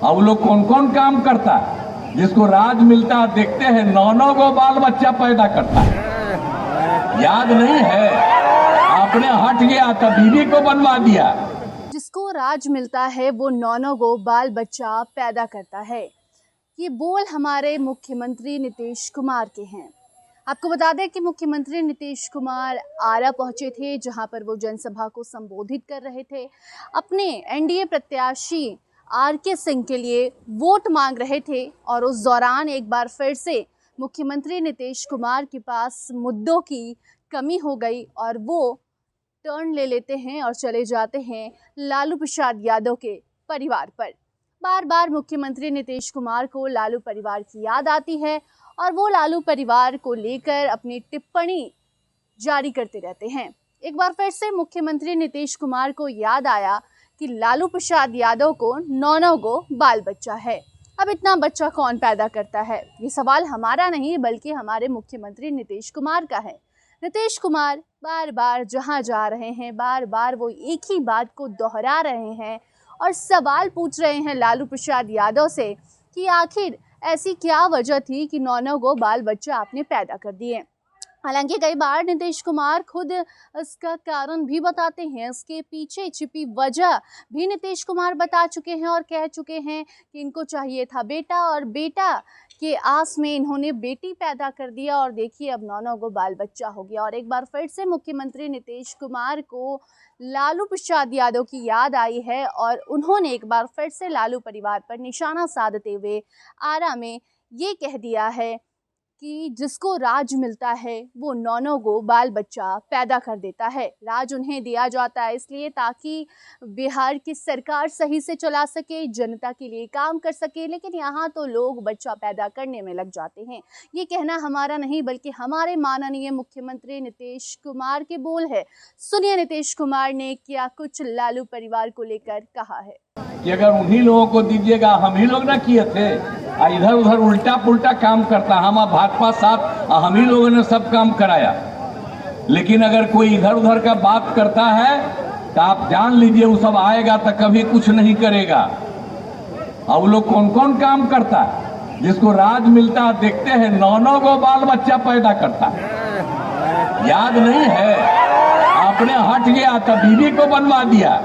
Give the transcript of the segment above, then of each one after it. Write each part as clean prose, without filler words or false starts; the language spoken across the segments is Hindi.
अब वो लोग कौन कौन काम करता है? जिसको राज मिलता है देखते हैं 9-9 गो बाल बच्चा पैदा करता है। याद नहीं है? आपने हट गया तो बीवी को बनवा दिया। जिसको राज मिलता है वो 9-9 गो बाल बच्चा पैदा करता है। ये बोल हमारे मुख्यमंत्री नीतीश कुमार के हैं। आपको बता दें कि मुख्यमंत्री नीतीश कुमार आरा पहुंचे थे, जहां पर वो जनसभा को संबोधित कर रहे थे। अपने एनडीए प्रत्याशी आर.के. सिंह के लिए वोट मांग रहे थे और उस दौरान एक बार फिर से मुख्यमंत्री नीतीश कुमार के पास मुद्दों की कमी हो गई और वो टर्न ले लेते हैं और चले जाते हैं लालू प्रसाद यादव के परिवार पर। बार बार मुख्यमंत्री नीतीश कुमार को लालू परिवार की याद आती है और वो लालू परिवार को लेकर अपनी टिप्पणी जारी करते रहते हैं। एक बार फिर से मुख्यमंत्री नीतीश कुमार को याद आया कि लालू प्रसाद यादव को 9-9 गो बाल बच्चा है। अब इतना बच्चा कौन पैदा करता है? ये सवाल हमारा नहीं बल्कि हमारे मुख्यमंत्री नीतीश कुमार का है। नीतीश कुमार बार बार जहां जा रहे हैं, बार बार वो एक ही बात को दोहरा रहे हैं और सवाल पूछ रहे हैं लालू प्रसाद यादव से कि आखिर ऐसी क्या वजह थी कि 9-9 गो बाल बच्चा आपने पैदा कर दिए। हालांकि कई बार नीतीश कुमार खुद इसका कारण भी बताते हैं, इसके पीछे छिपी वजह भी नीतीश कुमार बता चुके हैं और कह चुके हैं कि इनको चाहिए था बेटा और बेटा के आस में इन्होंने बेटी पैदा कर दिया और देखिए अब 9-9 गो बाल बच्चा हो गया। और एक बार फिर से मुख्यमंत्री नीतीश कुमार को लालू प्रसाद यादव की याद आई है और उन्होंने एक बार फिर से लालू परिवार पर निशाना साधते हुए आरा में ये कह दिया है कि जिसको राज मिलता है वो 9-9 गो बाल बच्चा पैदा कर देता है। राज उन्हें दिया जाता है इसलिए ताकि बिहार की सरकार सही से चला सके, जनता के लिए काम कर सके, लेकिन यहाँ तो लोग बच्चा पैदा करने में लग जाते हैं। ये कहना हमारा नहीं बल्कि हमारे माननीय मुख्यमंत्री नीतीश कुमार के बोल है। सुनिए नीतीश कुमार ने क्या कुछ लालू परिवार को लेकर कहा है। कि अगर उन्हीं लोगों को दीजिएगा, हम ही लोग ना किए थे। इधर उधर उल्टा पुल्टा काम करता, हम भाजपा साथ हम ही लोगों ने सब काम कराया। लेकिन अगर कोई इधर उधर का बात करता है तो आप जान लीजिए वो सब आएगा तो कभी कुछ नहीं करेगा। अब लोग कौन कौन काम करता है? जिसको राज मिलता है देखते हैं 9-9 गो बाल बच्चा पैदा करता है। याद नहीं है? आपने हट गया तो बीवी को बनवा दिया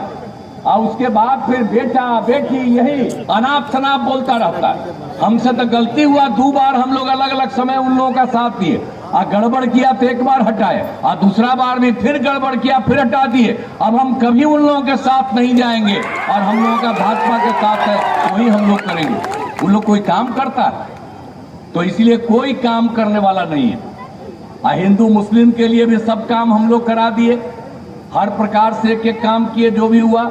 और उसके बाद फिर बेटा बेटी यही अनाप शनाप बोलता रहता है। हमसे तो गलती हुआ, 2 बार हम लोग अलग अलग समय उन लोगों का साथ दिए और गड़बड़ किया तो 1 बार हटाए और दूसरा बार भी फिर गड़बड़ किया फिर हटा दिए। अब हम कभी उन लोगों के साथ नहीं जाएंगे और हम लोगों का भाजपा के साथ है, वही हम लोग करेंगे। उन लोग कोई काम करता है तो इसलिए कोई काम करने वाला नहीं है। हिंदू मुस्लिम के लिए भी सब काम हम लोग करा दिए, हर प्रकार से एक काम किए जो भी हुआ।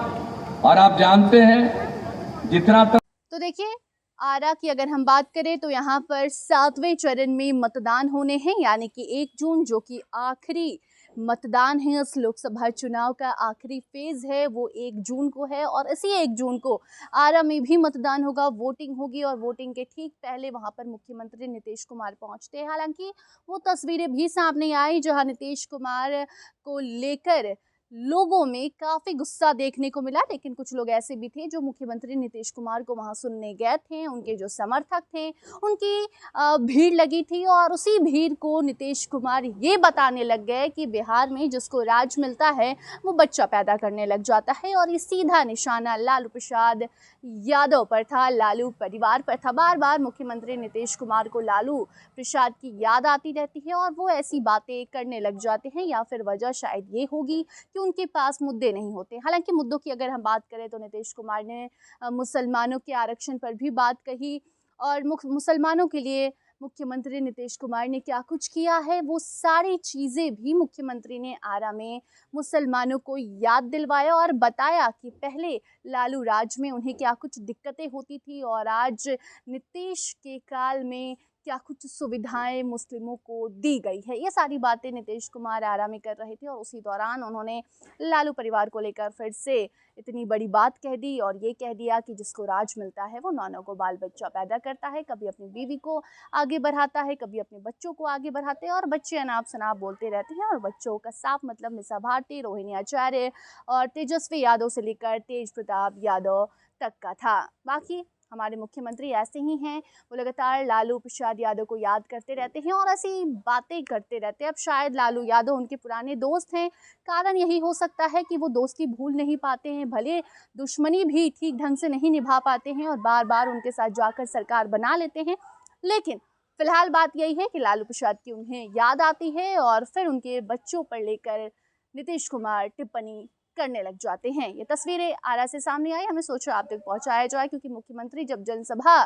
और आप जानते हैं जितना तो देखिए आरा की अगर हम बात करें तो यहाँ पर 7वें चरण में मतदान होने हैं, यानी कि 1 जून जो कि आखिरी मतदान है। इस लोकसभा चुनाव का आखिरी फेज है वो 1 जून को है और इसी 1 जून को आरा में भी मतदान होगा, वोटिंग होगी और वोटिंग के ठीक पहले वहां पर मुख्यमंत्री नीतीश कुमार पहुंचते हैं। हालांकि वो तस्वीरें भी सामने आई जहां नीतीश कुमार को लेकर लोगों में काफी गुस्सा देखने को मिला, लेकिन कुछ लोग ऐसे भी थे जो मुख्यमंत्री नीतीश कुमार को वहां सुनने गए थे। उनके जो समर्थक थे उनकी भीड़ लगी थी और उसी भीड़ को नीतीश कुमार ये बताने लग गए कि बिहार में जिसको राज मिलता है वो बच्चा पैदा करने लग जाता है और ये सीधा निशाना लालू प्रसाद यादव पर था, लालू परिवार पर था। बार बार मुख्यमंत्री नीतीश कुमार को लालू प्रसाद की याद आती रहती है और वो ऐसी बातें करने लग जाते हैं, या फिर वजह शायद ये होगी कि उनके पास मुद्दे नहीं होते। हालांकि मुद्दों की अगर हम बात करें तो नीतीश कुमार ने मुसलमानों के आरक्षण पर भी बात कही और मुसलमानों के लिए मुख्यमंत्री नीतीश कुमार ने क्या कुछ किया है वो सारी चीज़ें भी मुख्यमंत्री ने आरा में मुसलमानों को याद दिलवाया और बताया कि पहले लालू राज में उन्हें क्या कुछ दिक्कतें होती थी और आज नीतीश के काल में क्या कुछ सुविधाएं मुस्लिमों को दी गई है। ये सारी बातें नीतीश कुमार आरा में कर रहे थे और उसी दौरान उन्होंने लालू परिवार को लेकर फिर से इतनी बड़ी बात कह दी और ये कह दिया कि जिसको राज मिलता है वो 9-9 को बाल बच्चा पैदा करता है, कभी अपनी बीवी को आगे बढ़ाता है, कभी अपने बच्चों को आगे बढ़ाते हैं और बच्चे अनाप शनाप बोलते रहते हैं। और बच्चों का साफ मतलब मिसा भारती, रोहिणी आचार्य और तेजस्वी यादव से लेकर तेज प्रताप यादव तक का था। बाकी हमारे मुख्यमंत्री ऐसे ही हैं, वो लगातार लालू प्रसाद यादव को याद करते रहते हैं और ऐसी बातें करते रहते हैं। अब शायद लालू यादव उनके पुराने दोस्त हैं, कारण यही हो सकता है कि वो दोस्ती भूल नहीं पाते हैं, भले दुश्मनी भी ठीक ढंग से नहीं निभा पाते हैं और बार बार उनके साथ जाकर सरकार बना लेते हैं। लेकिन फिलहाल बात यही है कि लालू प्रसाद की उन्हें याद आती है और फिर उनके बच्चों पर लेकर नीतीश कुमार टिप्पणी करने लग जाते हैं। ये तस्वीरें आरा से सामने आई, हमें सोचा आप तक पहुंचाया जाए, क्योंकि मुख्यमंत्री जब जनसभा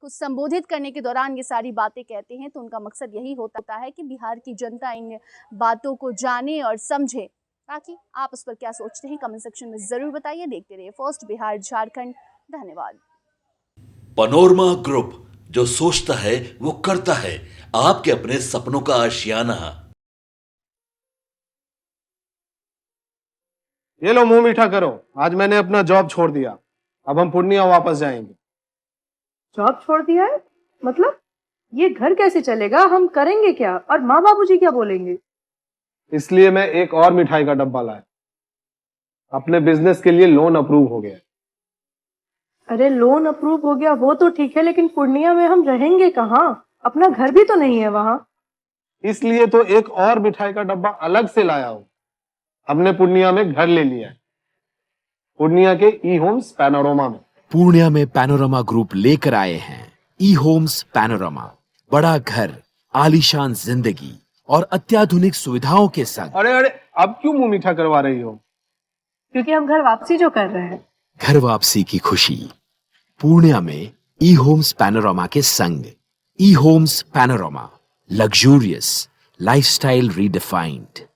को संबोधित करने के दौरान ये सारी बातें कहते हैं तो उनका मकसद यही होता है कि बिहार की जनता इन बातों को जाने और समझे। ताकि आप उस पर क्या सोचते हैं कमेंट सेक्शन में जरूर बताइए। देखते रहिए फर्स्ट बिहार झारखंड। धन्यवाद। पनोरमा ग्रुप, जो सोचता है वो करता है, आपके अपने सपनों का आशियाना। ये लो मुंह मीठा करो, आज मैंने अपना जॉब छोड़ दिया, अब हम पूर्णिया वापस जाएंगे। जॉब छोड़ दिया है? मतलब ये घर कैसे चलेगा? हम करेंगे क्या? और माँ बाबूजी क्या बोलेंगे? इसलिए मैं एक और मिठाई का डब्बा लाया। अपने बिजनेस के लिए लोन अप्रूव हो गया। अरे लोन अप्रूव हो गया वो तो ठीक है, लेकिन पूर्णिया में हम रहेंगे कहाँ? अपना घर भी तो नहीं है वहाँ। इसलिए तो एक और मिठाई का डब्बा अलग से लाया हूँ। हमने पूर्णिया में घर ले लिया है, पूर्णिया के ई होम्स पैनोरमा में। पूर्णिया में पैनोरमा ग्रुप लेकर आए हैं ई होम्स पैनोरमा। बड़ा घर, आलीशान जिंदगी और अत्याधुनिक सुविधाओं के संग। अरे अरे, अब क्यों मुंह मीठा करवा रही हो? क्योंकि हम घर वापसी जो कर रहे हैं। घर वापसी की खुशी पूर्णिया में ई होम्स पैनोरमा के संग। E homes panorama, luxurious lifestyle redefined.